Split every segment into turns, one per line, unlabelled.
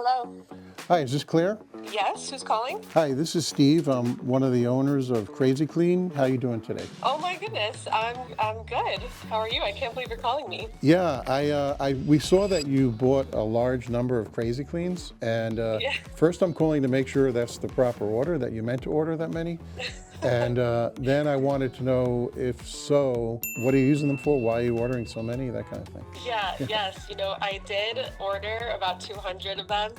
Hello.
Hi, is this Claire?
Yes, who's calling?
Hi, this is Steve. I'm one of the owners of Krazy Klean. How you doing today?
Oh my goodness, I'm good. How are you? I can't believe you're calling me.
Yeah, we saw that you bought a large number of Krazy Kleans, and
Yeah.
first I'm calling to make sure that's the proper order, that you meant to order that many. And then I wanted to know, if so, what are you using them for? Why are you ordering so many? That kind of thing.
Yeah, yes. I did order about 200 of them,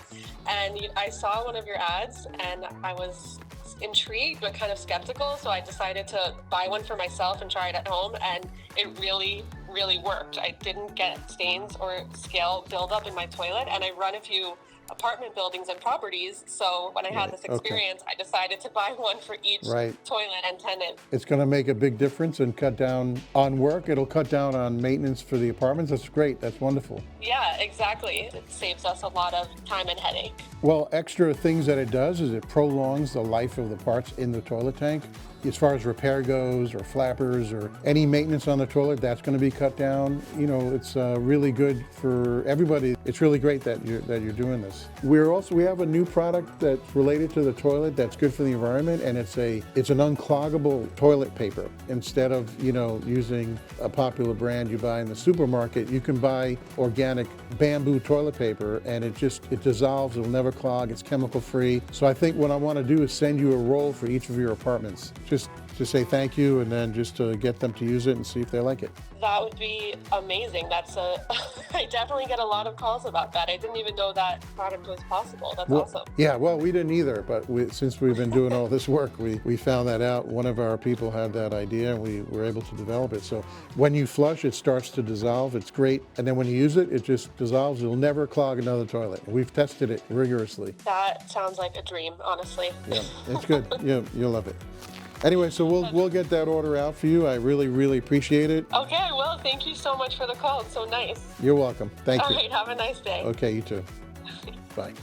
and I saw one of your ads, and I was intrigued but kind of skeptical, so I decided to buy one for myself and try it at home, and it really, really worked. I didn't get stains or scale buildup in my toilet, and I run a few apartment buildings and properties, so when I had
Right,
this
okay.
experience, I decided to buy one for each
Right.
toilet and tenant.
It's going to make a big difference and cut down on work. It'll cut down on maintenance for the apartments. That's great. That's wonderful.
Yeah, exactly. It saves us a lot of time and headache.
Well, extra things that it does is it prolongs the life of the parts in the toilet tank. As far as repair goes, or flappers, or any maintenance on the toilet, that's going to be cut down. It's really good for everybody. It's really great that you're doing this. We have a new product that's related to the toilet that's good for the environment, and it's an uncloggable toilet paper. Instead of using a popular brand you buy in the supermarket, you can buy organic bamboo toilet paper, and it dissolves. It'll never clog. It's chemical free. So I think what I want to do is send you a roll for each of your apartments, just to say thank you, and then just to get them to use it and see if they like it.
That would be amazing. I definitely get a lot of calls about that. I didn't even know that product was possible. That's awesome.
Yeah, well, we didn't either, but since we've been doing all this work, we found that out. One of our people had that idea, and we were able to develop it. So when you flush, it starts to dissolve. It's great. And then when you use it, it just dissolves. It'll never clog another toilet. We've tested it rigorously.
That sounds like a dream, honestly.
Yeah, it's good. You'll love it. Anyway, so we'll get that order out for you. I really, really appreciate it.
Okay, well, thank you so much for the call. It's so nice.
You're welcome. Thank you.
All right, have a nice day.
Okay, you too. Bye.